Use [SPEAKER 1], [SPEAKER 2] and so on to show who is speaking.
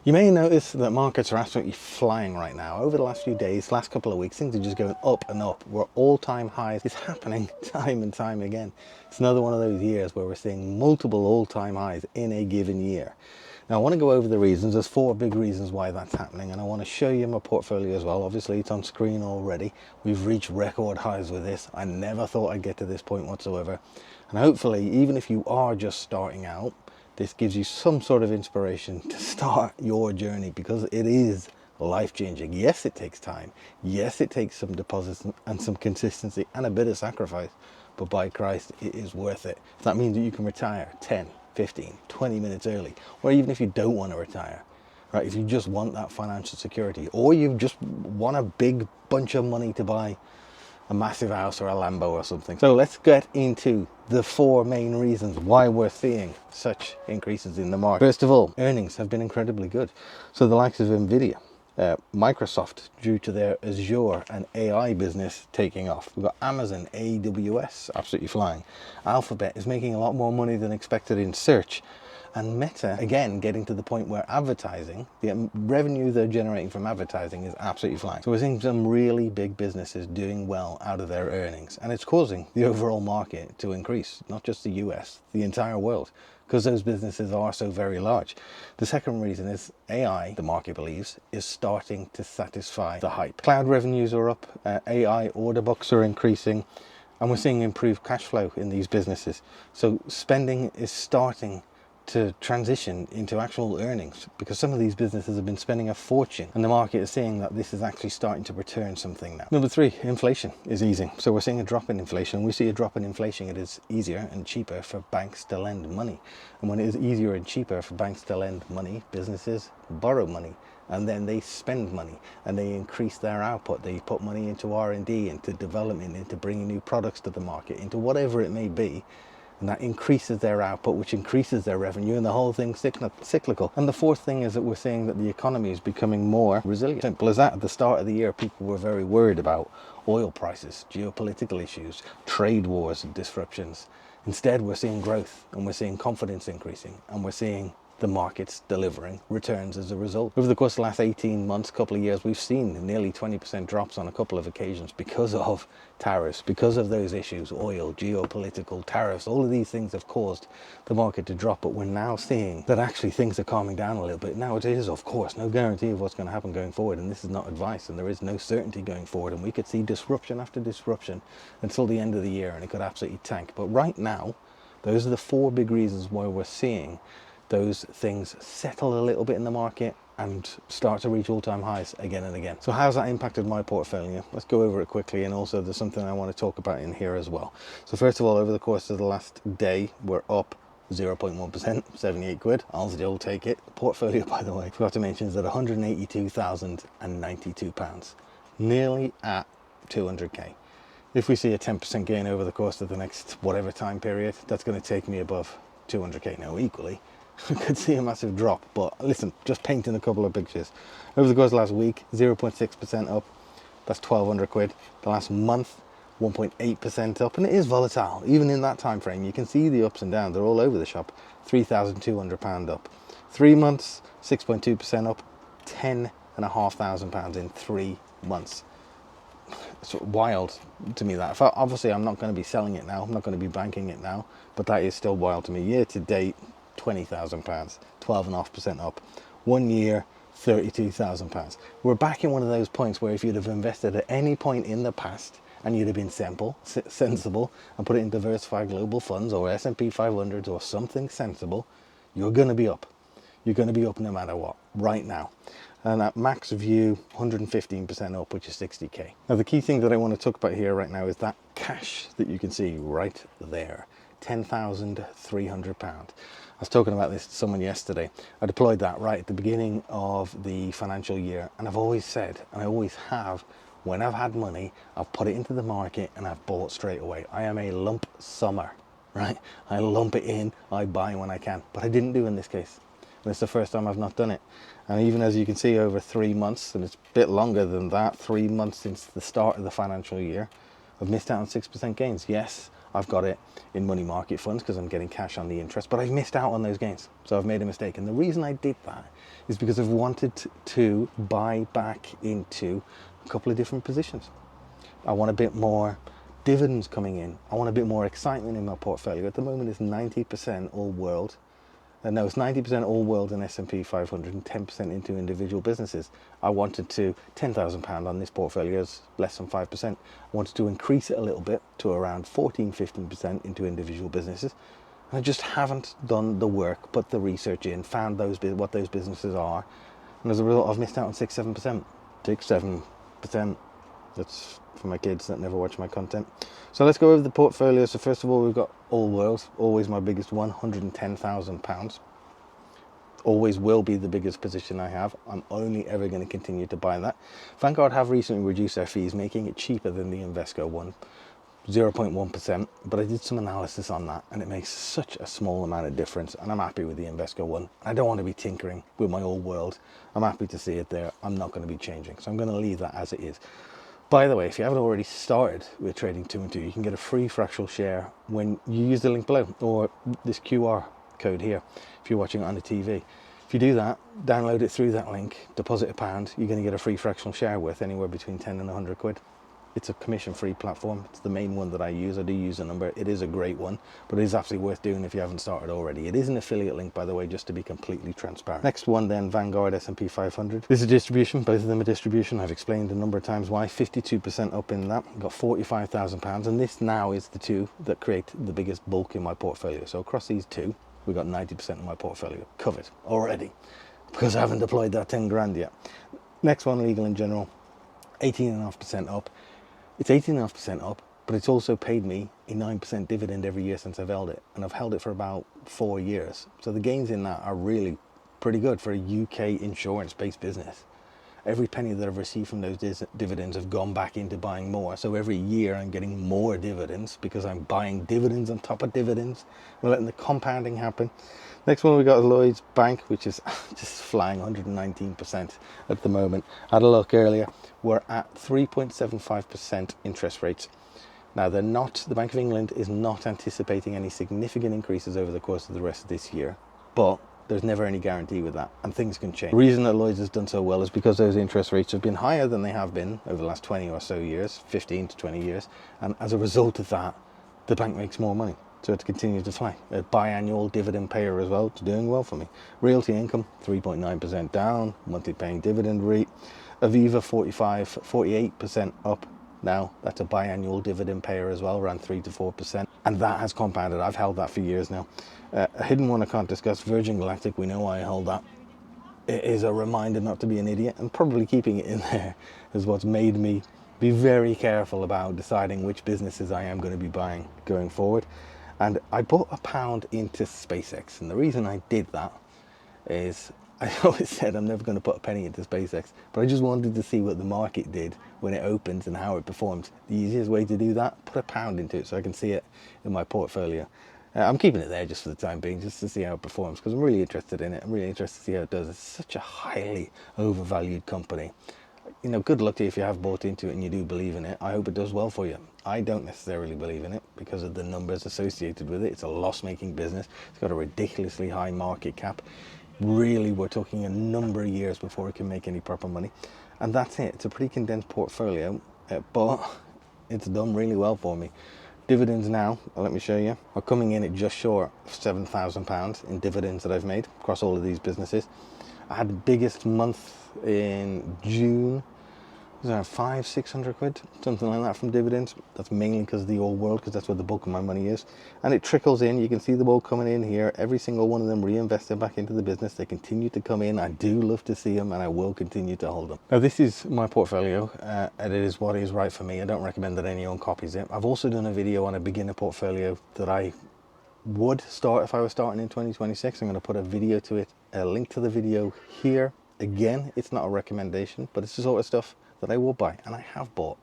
[SPEAKER 1] You may notice that markets are absolutely flying right now. Over the last few days, last couple of weeks, things are just going up and up. We're all-time highs. It's happening time and time again. It's another one of those years where we're seeing multiple all-time highs in a given year. Now, I want to go over the reasons. There's 4 big reasons why that's happening, and I want to show you my portfolio as well. Obviously, it's on screen already. We've reached record highs with this. I never thought I'd get to this point whatsoever. And hopefully, even if you are just starting out, this gives you some sort of inspiration to start your journey, because it is life-changing. Yes, it takes time. Yes, it takes some deposits and some consistency and a bit of sacrifice, but by Christ, it is worth it. If that means that you can retire 10, 15, 20 minutes early, or even if you don't want to retire, right? If you just want that financial security, or you just want a big bunch of money to buy a massive house or a Lambo or something. So let's get into the 4 main reasons why we're seeing such increases in the market. First of all, earnings have been incredibly good. So the likes of Nvidia, Microsoft, due to their Azure and AI business taking off. We've got Amazon, AWS, absolutely flying. Alphabet is making a lot more money than expected in search. And Meta, again, getting to the point where advertising, the revenue they're generating from advertising is absolutely flying. So we're seeing some really big businesses doing well out of their earnings. And it's causing the overall market to increase, not just the US, the entire world, because those businesses are so very large. The second reason is AI, the market believes, is starting to satisfy the hype. Cloud revenues are up, AI order books are increasing, and we're seeing improved cash flow in these businesses. So spending is starting to transition into actual earnings, because some of these businesses have been spending a fortune and the market is seeing that this is actually starting to return something now. Number 3, inflation is easing. So we're seeing a drop in inflation. When we see a drop in inflation, it is easier and cheaper for banks to lend money. And when it is easier and cheaper for banks to lend money, businesses borrow money, and then they spend money and they increase their output. They put money into R&D, into development, into bringing new products to the market, into whatever it may be. And that increases their output, which increases their revenue, and the whole thing's cyclical. And the 4th thing is that we're seeing that the economy is becoming more resilient. Simple as that. At the start of the year, people were very worried about oil prices, geopolitical issues, trade wars and disruptions. Instead, we're seeing growth, and we're seeing confidence increasing, and we're seeing the markets delivering returns as a result. Over the course of the last 18 months, couple of years, we've seen nearly 20% drops on a couple of occasions because of tariffs, because of those issues, oil, geopolitical, tariffs. All of these things have caused the market to drop, but we're now seeing that actually things are calming down a little bit. Now it is, of course, no guarantee of what's going to happen going forward, and this is not advice, and there is no certainty going forward, and we could see disruption after disruption until the end of the year, and it could absolutely tank. But right now, those are the 4 big reasons why we're seeing those things settle a little bit in the market and start to reach all-time highs again and again. So how's that impacted my portfolio? Let's go over it quickly, and also there's something I want to talk about in here as well. So first of all, over the course of the last day, we're up 0.1%, 78 quid. I'll still take it. Portfolio, by the way, forgot to mention, is at £182,092, nearly at 200k. If we see a 10% gain over the course of the next whatever time period, that's going to take me above 200k. Now, equally, I could see a massive drop, but listen, just painting a couple of pictures. Over the course of the last week, 0.6% up, that's 1,200 quid. The last month, 1.8% up, and it is volatile. Even in that time frame, you can see the ups and downs. They're all over the shop. £3,200 up. 3 months, 6.2% up, £10,500 in 3 months. It's wild to me that. Obviously, I'm not going to be selling it now. I'm not going to be banking it now, but that is still wild to me. Year to date, £20,000, 12.5% up. 1 year, £32,000. We're back in one of those points where if you'd have invested at any point in the past and you'd have been sensible and put it in diversified global funds or S&P 500 or something sensible, you're going to be up. You're going to be up no matter what, right now. And at max view, 115% up, which is 60k. Now, the key thing that I want to talk about here right now is that cash that you can see right there, £10,300. I was talking about this to someone yesterday. I deployed that right at the beginning of the financial year, and I've always said, and I always have, when I've had money, I've put it into the market and I've bought straight away. I am a lump summer, right? I lump it in, I buy when I can, but I didn't do in this case. And it's the first time I've not done it. And even as you can see, over 3 months, and it's a bit longer than that, 3 months since the start of the financial year, I've missed out on 6% gains. Yes, I've got it in money market funds because I'm getting cash on the interest, but I've missed out on those gains. So I've made a mistake. And the reason I did that is because I've wanted to buy back into a couple of different positions. I want a bit more dividends coming in. I want a bit more excitement in my portfolio. At the moment, it's 90% all world. No, it's 90% all world and S&P 500 and 10% into individual businesses. I wanted to, £10,000 on this portfolio is less than 5%. I wanted to increase it a little bit to around 14-15% into individual businesses. And I just haven't done the work, put the research in, found what those businesses are. And as a result, I've missed out on 6-7%. 6-7%. That's for my kids that never watch my content. So let's go over the portfolio. So first of all, we've got all world, always my biggest, £110,000. Always will be the biggest position I have. I'm only ever going to continue to buy that. Vanguard have recently reduced their fees, making it cheaper than the Invesco one, 0.1%. But I did some analysis on that and it makes such a small amount of difference. And I'm happy with the Invesco one. I don't want to be tinkering with my all world. I'm happy to see it there. I'm not going to be changing. So I'm going to leave that as it is. By the way, if you haven't already started with trading 2 and 2, you can get a free fractional share when you use the link below or this QR code here if you're watching it on the TV. If you do that, download it through that link, deposit £1, you're going to get a free fractional share worth anywhere between 10 and 100 quid. It's a commission-free platform. It's the main one that I use. I do use a number. It is a great one, but it is absolutely worth doing if you haven't started already. It is an affiliate link, by the way, just to be completely transparent. Next one then, Vanguard S&P 500. This is distribution. Both of them are distribution. I've explained a number of times why. 52% up in that. Got £45,000, and this now is the two that create the biggest bulk in my portfolio. So across these two, we've got 90% of my portfolio covered already because I haven't deployed that 10 grand yet. Next one, Legal and General, 18.5% up. It's 18.5% up, but it's also paid me a 9% dividend every year since I've held it. And I've held it for about 4 years. So the gains in that are really pretty good for a UK insurance-based business. Every penny that I've received from those dividends have gone back into buying more. So every year I'm getting more dividends because I'm buying dividends on top of dividends. We're letting the compounding happen. Next one we got Lloyds Bank, which is just flying 119% at the moment. I had a look earlier. We're at 3.75% interest rates. Now the Bank of England is not anticipating any significant increases over the course of the rest of this year, but there's never any guarantee with that, and things can change. The reason that Lloyds has done so well is because those interest rates have been higher than they have been over the last 20 or so years, 15 to 20 years, and as a result of that, the bank makes more money. So it continues to fly. A biannual dividend payer as well, it's doing well for me. Realty income, 3.9% down, monthly paying dividend rate. Aviva, 48% up. Now, that's a biannual dividend payer as well, around 3 to 4%. And that has compounded. I've held that for years now. A hidden one I can't discuss, Virgin Galactic, we know why I held that. It is a reminder not to be an idiot, and probably keeping it in there is what's made me be very careful about deciding which businesses I am going to be buying going forward. And I put £1 into SpaceX, and the reason I did that is I always said I'm never going to put a penny into SpaceX, but I just wanted to see what the market did when it opens and how it performs. The easiest way to do that, put £1 into it so I can see it in my portfolio. I'm keeping it there just for the time being, just to see how it performs, because I'm really interested in it. I'm really interested to see how it does. It's such a highly overvalued company. You know, good luck to you if you have bought into it and you do believe in it. I hope it does well for you. I don't necessarily believe in it because of the numbers associated with it. It's a loss-making business. It's got a ridiculously high market cap. Really, we're talking a number of years before it can make any proper money. And that's it. It's a pretty condensed portfolio, but it's done really well for me. Dividends now, let me show you, are coming in at just short of £7,000 in dividends that I've made across all of these businesses. I had the biggest month in June. It was around 500-600 quid, something like that from dividends. That's mainly because of the old world, because that's where the bulk of my money is. And it trickles in. You can see the ball coming in here. Every single one of them reinvested back into the business. They continue to come in. I do love to see them, and I will continue to hold them. Now, this is my portfolio, and it is what is right for me. I don't recommend that anyone copies it. I've also done a video on a beginner portfolio that I would start if I was starting in 2026. I'm going to put a video to it, a link to the video here. Again, it's not a recommendation, but it's the sort of stuff that I will buy, and I have bought.